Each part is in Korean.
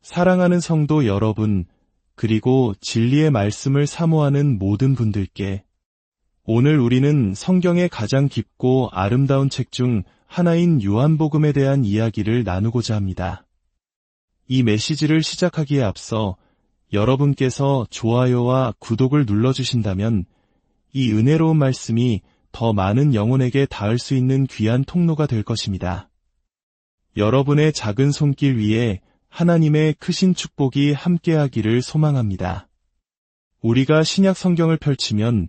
사랑하는 성도 여러분, 그리고 진리의 말씀을 사모하는 모든 분들께 오늘 우리는 성경의 가장 깊고 아름다운 책 중 하나인 요한복음에 대한 이야기를 나누고자 합니다. 이 메시지를 시작하기에 앞서 여러분께서 좋아요와 구독을 눌러주신다면 이 은혜로운 말씀이 더 많은 영혼에게 닿을 수 있는 귀한 통로가 될 것입니다. 여러분의 작은 손길 위에 하나님의 크신 축복이 함께하기를 소망합니다. 우리가 신약 성경을 펼치면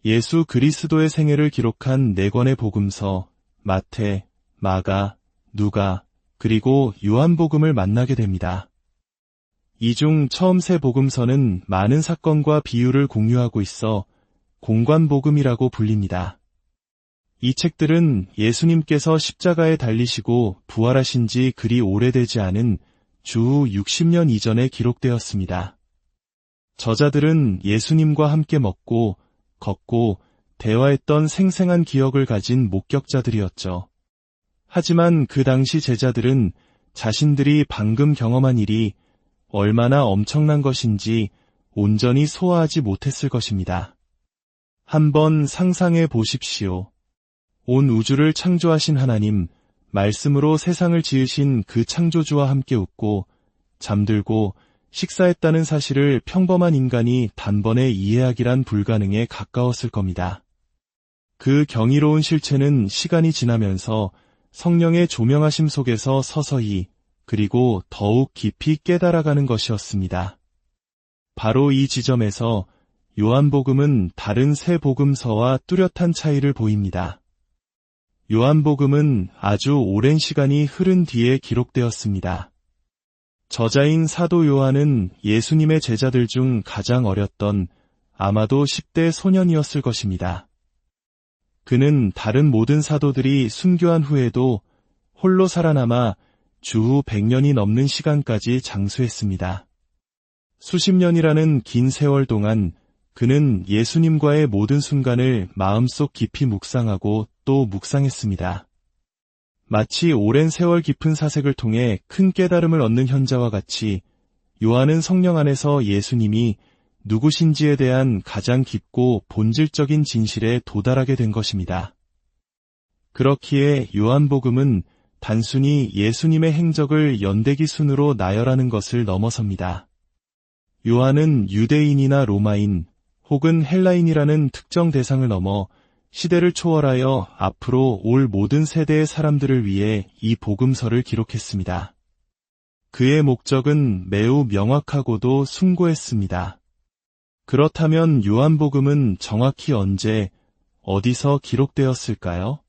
예수 그리스도의 생애를 기록한 4권의 복음서, 마태, 마가, 누가, 그리고 요한복음을 만나게 됩니다. 이 중 처음 세 복음서는 많은 사건과 비유를 공유하고 있어 공관복음이라고 불립니다. 이 책들은 예수님께서 십자가에 달리시고 부활하신 지 그리 오래되지 않은 주후 60년 이전에 기록되었습니다. 저자들은 예수님과 함께 먹고, 걷고, 대화했던 생생한 기억을 가진 목격자들이었죠. 하지만 그 당시 제자들은 자신들이 방금 경험한 일이 얼마나 엄청난 것인지 온전히 소화하지 못했을 것입니다. 한번 상상해 보십시오. 온 우주를 창조하신 하나님, 말씀으로 세상을 지으신 그 창조주와 함께 웃고, 잠들고, 식사했다는 사실을 평범한 인간이 단번에 이해하기란 불가능에 가까웠을 겁니다. 그 경이로운 실체는 시간이 지나면서 성령의 조명하심 속에서 서서히 그리고 더욱 깊이 깨달아가는 것이었습니다. 바로 이 지점에서 요한복음은 다른 세 복음서와 뚜렷한 차이를 보입니다. 요한복음은 아주 오랜 시간이 흐른 뒤에 기록되었습니다. 저자인 사도 요한은 예수님의 제자들 중 가장 어렸던 아마도 10대 소년이었을 것입니다. 그는 다른 모든 사도들이 순교한 후에도 홀로 살아남아 주후 100년이 넘는 시간까지 장수했습니다. 수십 년이라는 긴 세월 동안 그는 예수님과의 모든 순간을 마음속 깊이 묵상하고 또 묵상했습니다. 마치 오랜 세월 깊은 사색을 통해 큰 깨달음을 얻는 현자와 같이 요한은 성령 안에서 예수님이 누구신지에 대한 가장 깊고 본질적인 진실에 도달하게 된 것입니다. 그렇기에 요한복음은 단순히 예수님의 행적을 연대기 순으로 나열하는 것을 넘어섭니다. 요한은 유대인이나 로마인 혹은 헬라인이라는 특정 대상을 넘어 시대를 초월하여 앞으로 올 모든 세대의 사람들을 위해 이 복음서를 기록했습니다. 그의 목적은 매우 명확하고도 숭고했습니다. 그렇다면 요한복음은 정확히 언제, 어디서 기록되었을까요?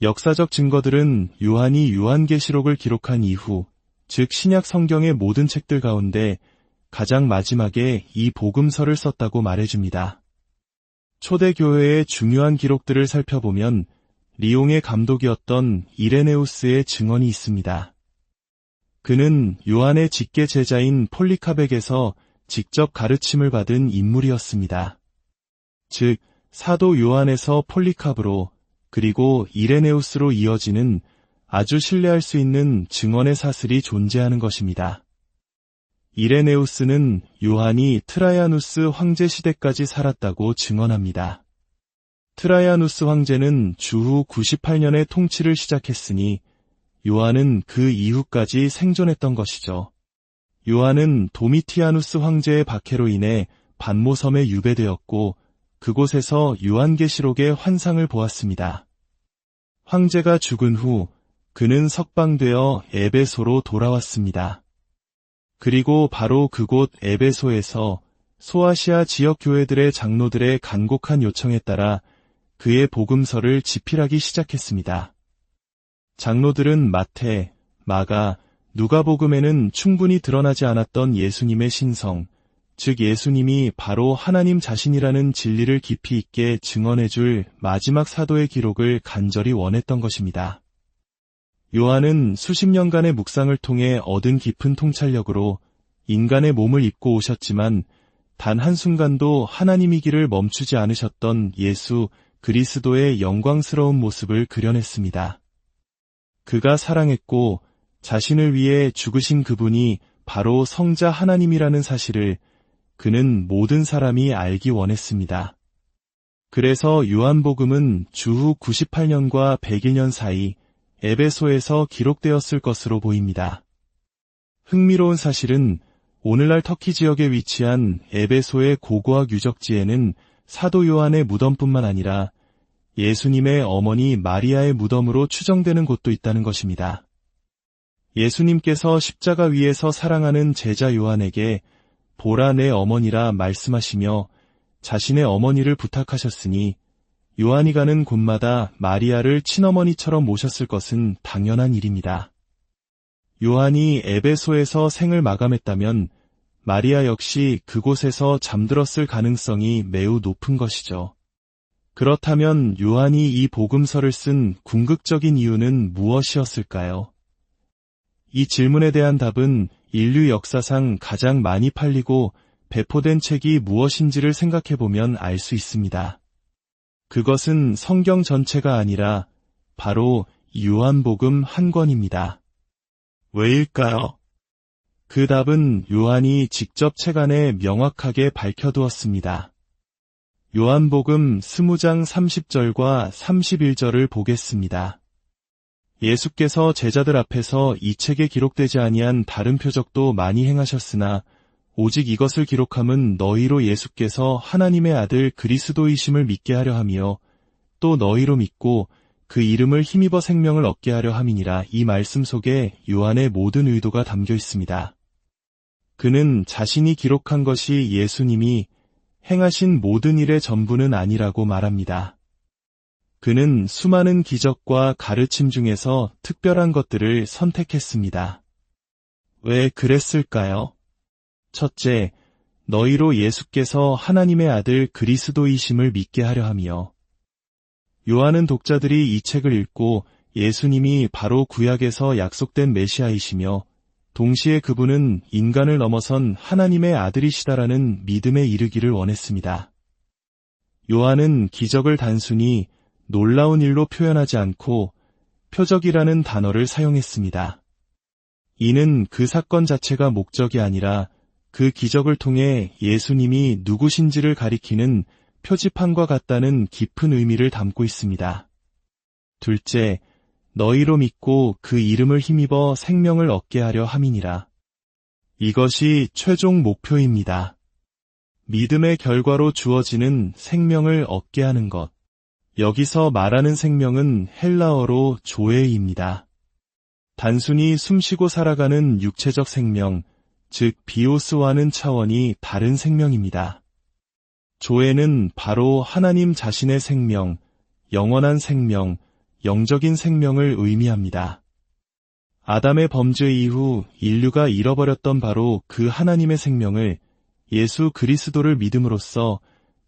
역사적 증거들은 요한이 요한계시록을 기록한 이후, 즉 신약 성경의 모든 책들 가운데 가장 마지막에 이 복음서를 썼다고 말해줍니다. 초대교회의 중요한 기록들을 살펴보면 리옹의 감독이었던 이레네우스의 증언이 있습니다. 그는 요한의 직계 제자인 폴리카백에서 직접 가르침을 받은 인물이었습니다. 즉, 사도 요한에서 폴리카브로 그리고 이레네우스로 이어지는 아주 신뢰할 수 있는 증언의 사슬이 존재하는 것입니다. 이레네우스는 요한이 트라야누스 황제 시대까지 살았다고 증언합니다. 트라야누스 황제는 주후 98년에 통치를 시작했으니 요한은 그 이후까지 생존했던 것이죠. 요한은 도미티아누스 황제의 박해로 인해 반모섬에 유배되었고 그곳에서 요한계시록의 환상을 보았습니다. 황제가 죽은 후 그는 석방되어 에베소로 돌아왔습니다. 그리고 바로 그곳 에베소에서 소아시아 지역 교회들의 장로들의 간곡한 요청에 따라 그의 복음서를 집필하기 시작했습니다. 장로들은 마태, 마가, 누가복음에는 충분히 드러나지 않았던 예수님의 신성, 즉 예수님이 바로 하나님 자신이라는 진리를 깊이 있게 증언해줄 마지막 사도의 기록을 간절히 원했던 것입니다. 요한은 수십 년간의 묵상을 통해 얻은 깊은 통찰력으로 인간의 몸을 입고 오셨지만 단 한순간도 하나님이기를 멈추지 않으셨던 예수 그리스도의 영광스러운 모습을 그려냈습니다. 그가 사랑했고 자신을 위해 죽으신 그분이 바로 성자 하나님이라는 사실을 그는 모든 사람이 알기 원했습니다. 그래서 요한복음은 주후 98년과 101년 사이 에베소에서 기록되었을 것으로 보입니다. 흥미로운 사실은 오늘날 터키 지역에 위치한 에베소의 고고학 유적지에는 사도 요한의 무덤뿐만 아니라 예수님의 어머니 마리아의 무덤으로 추정되는 곳도 있다는 것입니다. 예수님께서 십자가 위에서 사랑하는 제자 요한에게 보라 내 어머니라 말씀하시며 자신의 어머니를 부탁하셨으니 요한이 가는 곳마다 마리아를 친어머니처럼 모셨을 것은 당연한 일입니다. 요한이 에베소에서 생을 마감했다면 마리아 역시 그곳에서 잠들었을 가능성이 매우 높은 것이죠. 그렇다면 요한이 이 복음서를 쓴 궁극적인 이유는 무엇이었을까요? 이 질문에 대한 답은 인류 역사상 가장 많이 팔리고 배포된 책이 무엇인지를 생각해보면 알 수 있습니다. 그것은 성경 전체가 아니라 바로 요한복음 한 권입니다. 왜일까요? 그 답은 요한이 직접 책 안에 명확하게 밝혀두었습니다. 요한복음 20장 30절과 31절을 보겠습니다. 예수께서 제자들 앞에서 이 책에 기록되지 아니한 다른 표적도 많이 행하셨으나 오직 이것을 기록함은 너희로 예수께서 하나님의 아들 그리스도이심을 믿게 하려 함이요 또 너희로 믿고 그 이름을 힘입어 생명을 얻게 하려 함이니라. 이 말씀 속에 요한의 모든 의도가 담겨 있습니다. 그는 자신이 기록한 것이 예수님이 행하신 모든 일의 전부는 아니라고 말합니다. 그는 수많은 기적과 가르침 중에서 특별한 것들을 선택했습니다. 왜 그랬을까요? 첫째, 너희로 예수께서 하나님의 아들 그리스도이심을 믿게 하려 함이요. 요한은 독자들이 이 책을 읽고 예수님이 바로 구약에서 약속된 메시아이시며 동시에 그분은 인간을 넘어선 하나님의 아들이시다라는 믿음에 이르기를 원했습니다. 요한은 기적을 단순히 놀라운 일로 표현하지 않고 표적이라는 단어를 사용했습니다. 이는 그 사건 자체가 목적이 아니라 그 기적을 통해 예수님이 누구신지를 가리키는 표지판과 같다는 깊은 의미를 담고 있습니다. 둘째, 너희로 믿고 그 이름을 힘입어 생명을 얻게 하려 함이니라. 이것이 최종 목표입니다. 믿음의 결과로 주어지는 생명을 얻게 하는 것. 여기서 말하는 생명은 헬라어로 조에입니다. 단순히 숨쉬고 살아가는 육체적 생명, 즉 비오스와는 차원이 다른 생명입니다. 조에는 바로 하나님 자신의 생명, 영원한 생명, 영적인 생명을 의미합니다. 아담의 범죄 이후 인류가 잃어버렸던 바로 그 하나님의 생명을 예수 그리스도를 믿음으로써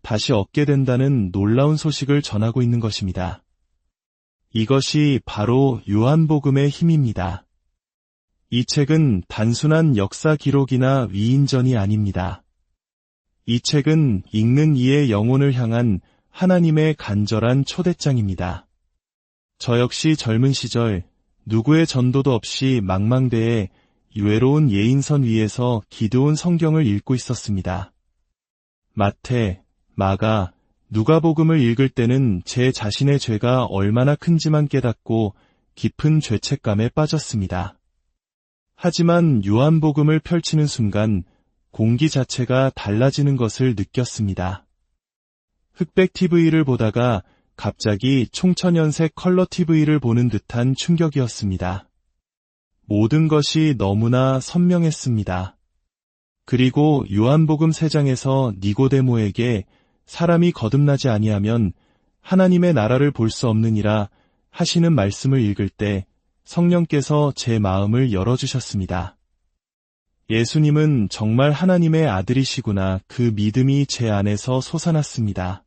다시 얻게 된다는 놀라운 소식을 전하고 있는 것입니다. 이것이 바로 요한복음의 힘입니다. 이 책은 단순한 역사 기록이나 위인전이 아닙니다. 이 책은 읽는 이의 영혼을 향한 하나님의 간절한 초대장입니다. 저 역시 젊은 시절 누구의 전도도 없이 망망대해 외로운 예인선 위에서 기드온 성경을 읽고 있었습니다. 마태, 마가, 누가복음을 읽을 때는 제 자신의 죄가 얼마나 큰지만 깨닫고 깊은 죄책감에 빠졌습니다. 하지만 요한복음을 펼치는 순간 공기 자체가 달라지는 것을 느꼈습니다. 흑백 TV를 보다가 갑자기 총천연색 컬러 TV를 보는 듯한 충격이었습니다. 모든 것이 너무나 선명했습니다. 그리고 요한복음 3장에서 니고데모에게 사람이 거듭나지 아니하면 하나님의 나라를 볼 수 없느니라 하시는 말씀을 읽을 때 성령께서 제 마음을 열어주셨습니다. 예수님은 정말 하나님의 아들이시구나, 그 믿음이 제 안에서 솟아났습니다.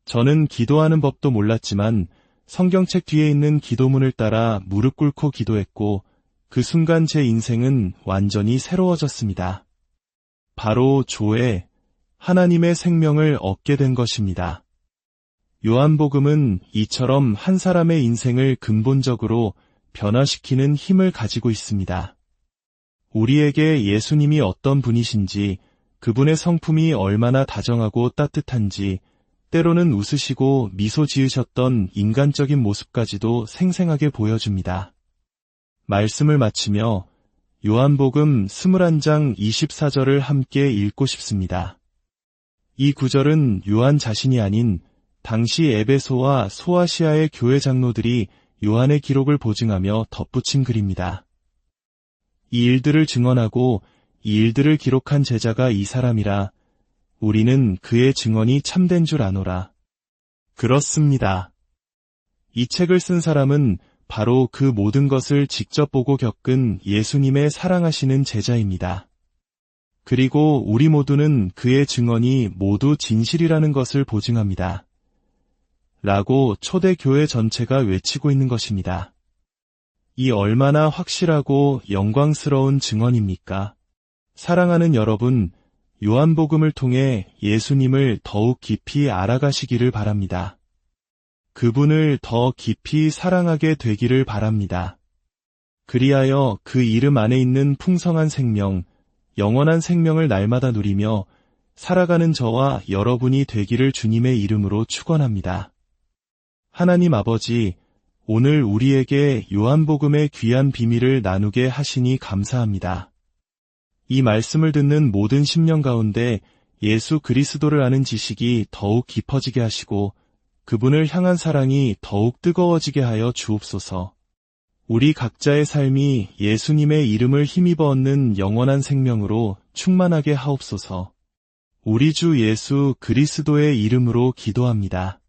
저는 기도하는 법도 몰랐지만 성경책 뒤에 있는 기도문을 따라 무릎 꿇고 기도했고 그 순간 제 인생은 완전히 새로워졌습니다. 바로 조에 하나님의 생명을 얻게 된 것입니다. 요한복음은 이처럼 한 사람의 인생을 근본적으로 변화시키는 힘을 가지고 있습니다. 우리에게 예수님이 어떤 분이신지, 그분의 성품이 얼마나 다정하고 따뜻한지, 때로는 웃으시고 미소 지으셨던 인간적인 모습까지도 생생하게 보여줍니다. 말씀을 마치며 요한복음 21장 24절을 함께 읽고 싶습니다. 이 구절은 요한 자신이 아닌 당시 에베소와 소아시아의 교회 장로들이 요한의 기록을 보증하며 덧붙인 글입니다. 이 일들을 증언하고 이 일들을 기록한 제자가 이 사람이라 우리는 그의 증언이 참된 줄 아노라. 그렇습니다. 이 책을 쓴 사람은 바로 그 모든 것을 직접 보고 겪은 예수님의 사랑하시는 제자입니다. 그리고 우리 모두는 그의 증언이 모두 진실이라는 것을 보증합니다. 라고 초대교회 전체가 외치고 있는 것입니다. 이 얼마나 확실하고 영광스러운 증언입니까? 사랑하는 여러분, 요한복음을 통해 예수님을 더욱 깊이 알아가시기를 바랍니다. 그분을 더 깊이 사랑하게 되기를 바랍니다. 그리하여 그 이름 안에 있는 풍성한 생명, 영원한 생명을 날마다 누리며 살아가는 저와 여러분이 되기를 주님의 이름으로 축원합니다. 하나님 아버지, 오늘 우리에게 요한복음의 귀한 비밀을 나누게 하시니 감사합니다. 이 말씀을 듣는 모든 심령 가운데 예수 그리스도를 아는 지식이 더욱 깊어지게 하시고 그분을 향한 사랑이 더욱 뜨거워지게 하여 주옵소서. 우리 각자의 삶이 예수님의 이름을 힘입어 얻는 영원한 생명으로 충만하게 하옵소서. 우리 주 예수 그리스도의 이름으로 기도합니다.